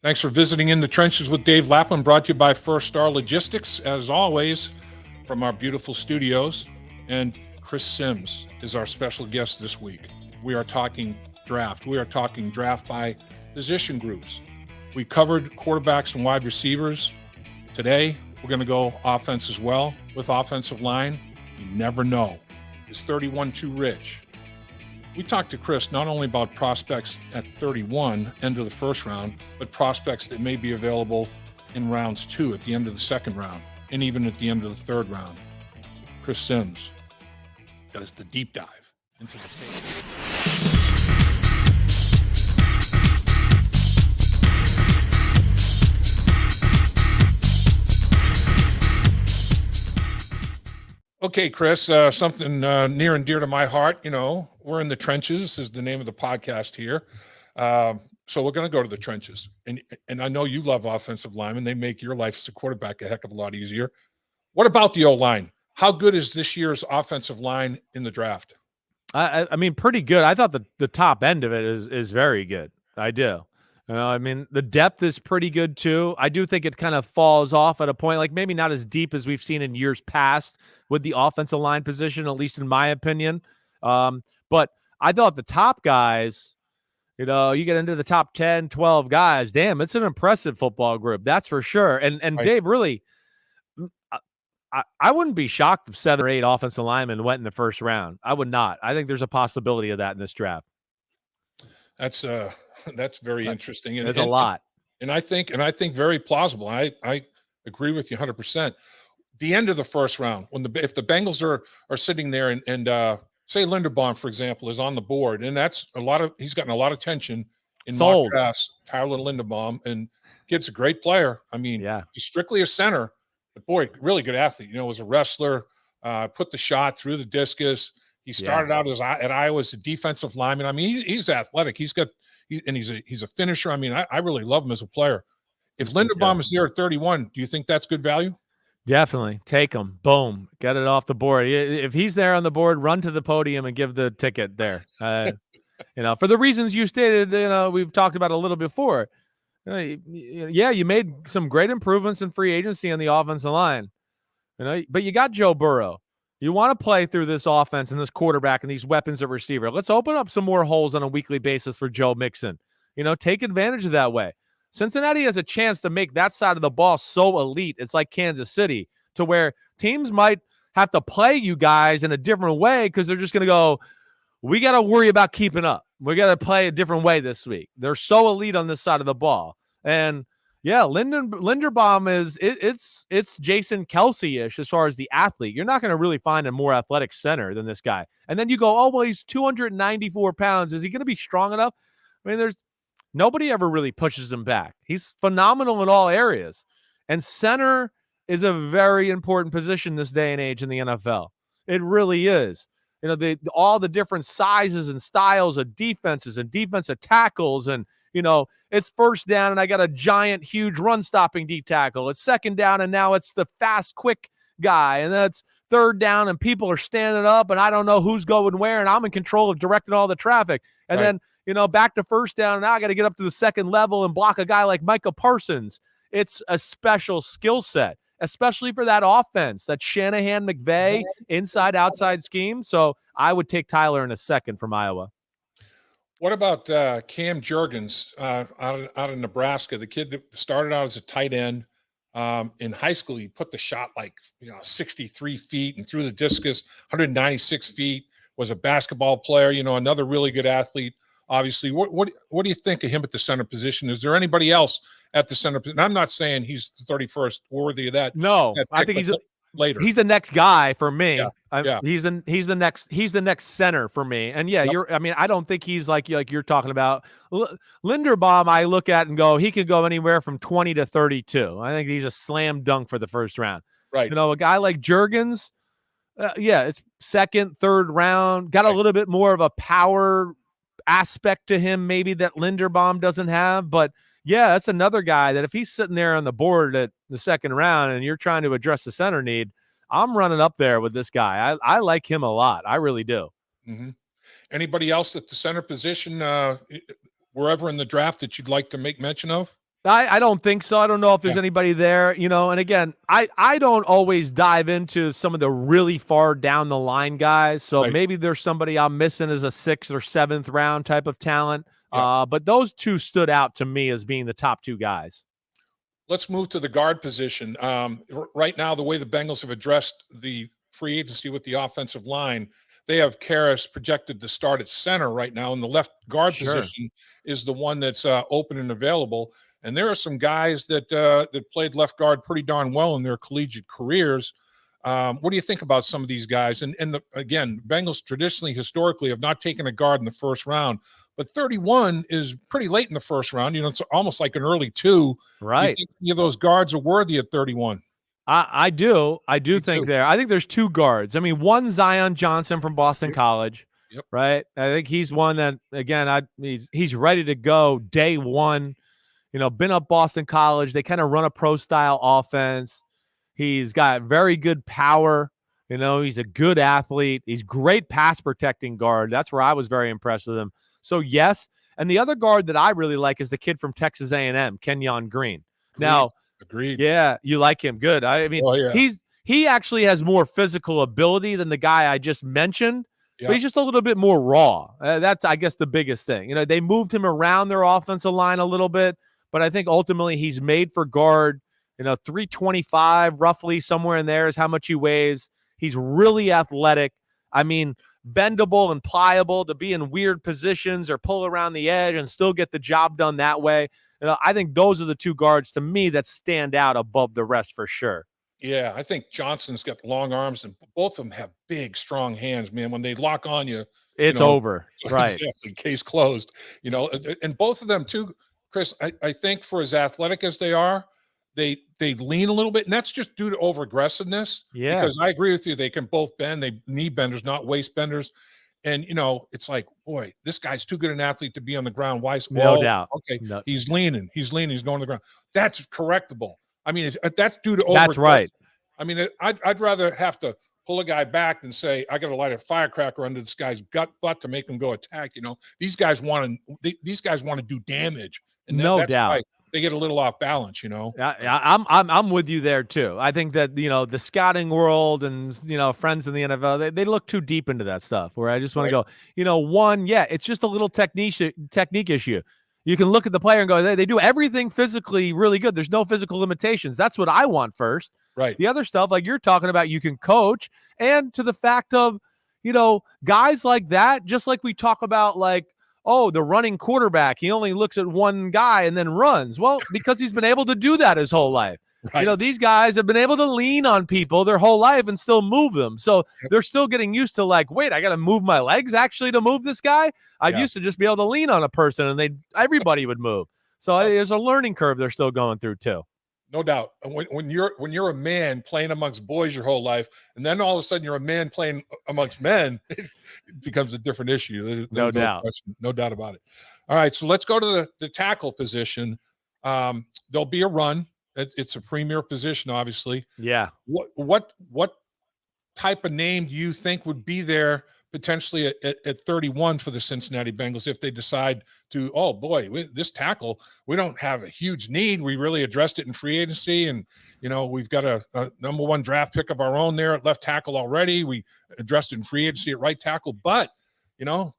Thanks for visiting In the Trenches with Dave Lapham, brought to you by First Star Logistics, as always, from our beautiful studios. And Chris Sims is our special guest this week. We are talking draft. We are talking draft by position groups. We covered quarterbacks and wide receivers. Today, we're going to go offense as well with offensive line. You never know. Is 31 too rich? We talked to Chris not only about prospects at 31, end of the first round, but prospects that may be available in rounds 2 at the end of the second round, and even at the end of the third round. Chris Sims does the deep dive into the tape. Okay, Chris, something near and dear to my heart. You know, we're in the trenches is the name of the podcast here. So we're going to go to the trenches. And I know you love offensive linemen. They make your life as a quarterback a heck of a lot easier. What about the O-line? How good is this year's offensive line in the draft? I mean, pretty good. I thought the top end of it is very good. I do. I mean, the depth is pretty good too. I do think it kind of falls off at a point, like maybe not as deep as we've seen in years past with the offensive line position, at least in my opinion. But I thought the top guys, you get into the top 10, 12 guys, damn, it's an impressive football group. That's for sure. And right. Dave, really, I wouldn't be shocked if 7 or 8 offensive linemen went in the first round. I would not. I think there's a possibility of that in this draft. That's very interesting. There's a lot. And I think very plausible. I agree with you 100%. The end of the first round, if the Bengals are sitting there and say Linderbaum, for example, is on the board, and that's he's gotten a lot of attention in mock drafts, Tyler Linderbaum, and kid's a great player. I mean, he's strictly a center, but boy, really good athlete. Was a wrestler, put the shot through the discus. He started out at Iowa as a defensive lineman. I mean, he's athletic. He's a finisher. I mean, I really love him as a player. If Linderbaum is there at 31, do you think that's good value? Definitely. Take him. Boom. Get it off the board. If he's there on the board, run to the podium and give the ticket there. For the reasons you stated, we've talked about a little before. You made some great improvements in free agency on the offensive line. But you got Joe Burrow. You want to play through this offense and this quarterback and these weapons at receiver. Let's open up some more holes on a weekly basis for Joe Mixon. Take advantage of that way. Cincinnati has a chance to make that side of the ball so elite. It's like Kansas City, to where teams might have to play you guys in a different way because they're just going to go, we got to worry about keeping up. We got to play a different way this week. They're so elite on this side of the ball. And Linderbaum it's Jason Kelsey-ish as far as the athlete. You're not going to really find a more athletic center than this guy. And then you go, oh, well, he's 294 pounds. Is he going to be strong enough? I mean, nobody ever really pushes him back. He's phenomenal in all areas. And center is a very important position this day and age in the NFL. It really is. All the different sizes and styles of defenses and defensive tackles and, it's first down and I got a giant, huge run-stopping D tackle. It's second down and now it's the fast, quick guy. And that's third down and people are standing up and I don't know who's going where and I'm in control of directing all the traffic. And then, back to first down and now I got to get up to the second level and block a guy like Micah Parsons. It's a special skill set, especially for that offense, that Shanahan-McVay inside-outside scheme. So I would take Tyler in a second from Iowa. What about Cam Jurgens out of Nebraska? The kid that started out as a tight end. In high school, he put the shot 63 feet and threw the discus 196 feet, was a basketball player, another really good athlete. Obviously, what do you think of him at the center position? Is there anybody else at the center position? I'm not saying he's the 31st worthy of that. No, I think he's later. He's the next guy for me. Yeah. He's the next center for me. And I don't think he's like you're talking about. Linderbaum, I look at and go, he could go anywhere from 20 to 32. I think he's a slam dunk for the first round. Right. A guy like Jurgens, it's second, third round, got a little bit more of a power aspect to him maybe that Linderbaum doesn't have, but that's another guy that if he's sitting there on the board at the second round and you're trying to address the center need, I'm running up there with this guy. I like him a lot. I really do. Mm-hmm. Anybody else at the center position wherever in the draft that you'd like to make mention of? I don't think so. I don't know if there's Yeah, anybody there, and again, I don't always dive into some of the really far down the line guys. So right. maybe there's somebody I'm missing as a 6th or 7th round type of talent. Yeah. But those two stood out to me as being the top two guys. Let's move to the guard position. Right now, the way the Bengals have addressed the free agency with the offensive line, they have Karras projected to start at center right now, and the left guard Sure. position is the one that's open and available. And there are some guys that played left guard pretty darn well in their collegiate careers. What do you think about some of these guys? And again, Bengals traditionally, historically, have not taken a guard in the first round, but 31 is pretty late in the first round. It's almost like an early 2. Do you Right. think any of those guards are worthy at 31? I do. I do Me think too. there. I think there's two guards. I mean, one Zion Johnson from Boston Yep. College, Yep. right? I think he's one that again, he's ready to go day one. Been up Boston College. They kind of run a pro style offense. He's got very good power. He's a good athlete. He's great pass protecting guard. That's where I was very impressed with him. So yes, and the other guard that I really like is the kid from Texas A&M, Kenyon Green. Agreed. Now, Agreed. yeah, you like him. Good. I mean, Oh yeah. he actually has more physical ability than the guy I just mentioned, but Yeah. he's just a little bit more raw. That's, I guess, the biggest thing. They moved him around their offensive line a little bit, but I think ultimately he's made for guard. 325 roughly, somewhere in there is how much he weighs. He's really athletic. I mean, bendable and pliable to be in weird positions or pull around the edge and still get the job done that way. I think those are the two guards to me that stand out above the rest for sure. Yeah, I think Johnson's got long arms, and both of them have big, strong hands, man. When they lock on you, you It's know, over. Right. exactly, case closed. And both of them too, Chris. I think for as athletic as they are, they lean a little bit, and that's just due to over aggressiveness. Yeah. Because I agree with you, they can both bend. They knee benders, not waist benders. And it's like, boy, this guy's too good an athlete to be on the ground. Why is No doubt. okay? No, He's leaning. He's going to the ground. That's correctable. I mean, that's due to that's right. I mean, I'd rather have to pull a guy back than say I got to light a firecracker under this guy's butt to make him go attack. These guys want to do damage, and No that's doubt. why they get a little off balance. I'm with you there too. I think that the scouting world and friends in the NFL they look too deep into that stuff. Where I just want Right. to go. One, yeah, it's just a little technique issue. You can look at the player and go, they do everything physically really good. There's no physical limitations. That's what I want first. Right. The other stuff, like you're talking about, you can coach, and to the fact of guys like that, just like we talk about like. Oh, the running quarterback, he only looks at one guy and then runs. Well, because he's been able to do that his whole life. Right. These guys have been able to lean on people their whole life and still move them. So they're still getting used to like, wait, I got to move my legs actually to move this guy. I Yeah. used to just be able to lean on a person and everybody would move. So there's a learning curve they're still going through too. No doubt. And when you're a man playing amongst boys your whole life, and then all of a sudden you're a man playing amongst men, it becomes a different issue. There's No doubt. no doubt about it. All right, so let's go to the tackle position. There'll be a run. It's a premier position, obviously. Yeah. What type of name do you think would be there potentially at 31 for the Cincinnati Bengals if they decide to, oh boy, this tackle, we don't have a huge need. We really addressed it in free agency, and we've got a number 1 draft pick of our own there at left tackle already. We addressed it in free agency at right tackle, but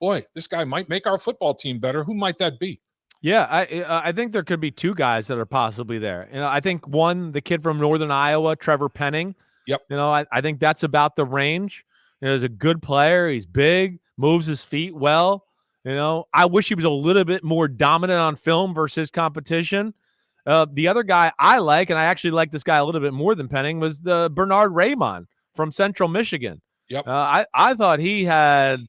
boy, this guy might make our football team better. Who might that be? Yeah, I think there could be two guys that are possibly there. I think one, the kid from Northern Iowa, Trevor Penning. Yep. I think that's about the range. He's a good player. He's big, moves his feet well. I wish he was a little bit more dominant on film versus his competition. The other guy I like, and I actually like this guy a little bit more than Penning, was the Bernard Raymond from Central Michigan. Yep. I thought he had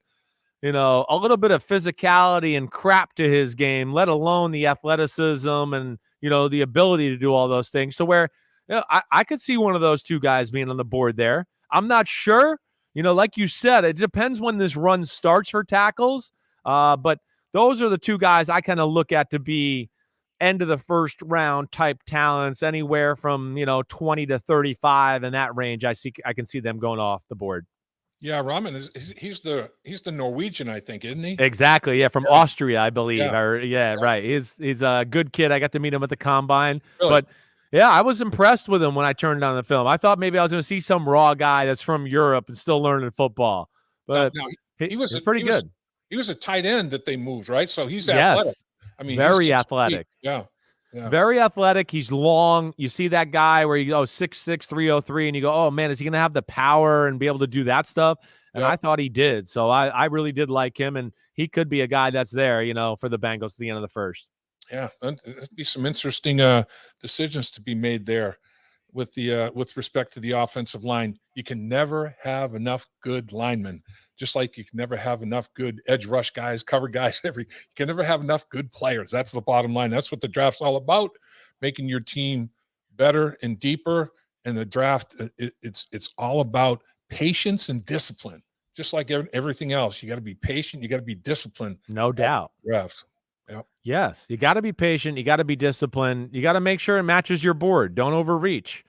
a little bit of physicality and crap to his game, let alone the athleticism and, the ability to do all those things. So where, I could see one of those two guys being on the board there. I'm not sure, like you said, it depends when this run starts for tackles. But those are the two guys I kind of look at to be end of the first round type talents, anywhere from, 20 to 35 in that range. I can see them going off the board. Yeah, Ramen he's the Norwegian, I think, isn't he? Exactly. Yeah, from Austria, I believe. Yeah, Or yeah, yeah, right. He's a good kid. I got to meet him at the combine. really. But yeah, I was impressed with him when I turned on the film. I thought maybe I was going to see some raw guy that's from Europe and still learning football. Now, But now he was pretty good. he was a tight end that they moved, right? So he's athletic. Yes. I mean, he's Very got speed. athletic. Yeah, yeah, Very athletic. He's long. You see that guy where you go 6'6", 303, and you go, oh man, is he going to have the power and be able to do that stuff? And yep. I thought he did. So I really did like him, and he could be a guy that's there, for the Bengals at the end of the first. Yeah, and there'd be some interesting decisions to be made there with respect to the offensive line. You can never have enough good linemen, just like you can never have enough good edge rush guys, cover guys. You can never have enough good players. That's the bottom line. That's what the draft's all about, making your team better and deeper. And the draft, it's all about patience and discipline. Just like everything else, you got to be patient. You got to be disciplined. No doubt. Draft. Yeah. Yes, you got to be patient. You got to be disciplined. You got to make sure it matches your board. Don't overreach.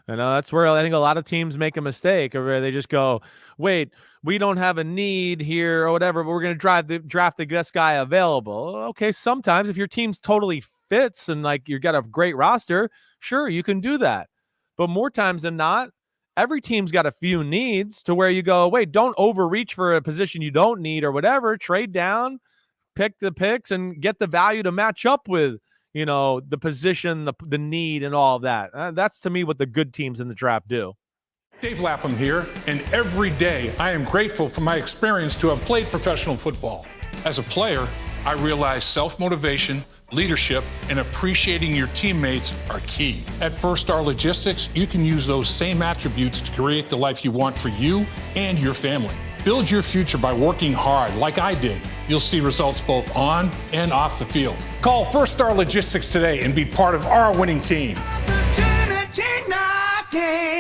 That's where I think a lot of teams make a mistake, or where they just go, wait, we don't have a need here or whatever, but we're going to draft the best guy available. Okay, sometimes if your team's totally fits and like you got a great roster, sure, you can do that. But more times than not, every team's got a few needs to where you go, wait, don't overreach for a position you don't need or whatever. Trade down, pick the picks, and get the value to match up with, the position, the need, and all of that. That's to me what the good teams in the draft do. Dave Lapham here, and every day I am grateful for my experience to have played professional football. As a player, I realized self-motivation, leadership, and appreciating your teammates are key. At First Star Logistics, you can use those same attributes to create the life you want for you and your family. Build your future by working hard like I did. You'll see results both on and off the field. Call First Star Logistics today and be part of our winning team. Opportunity knocking.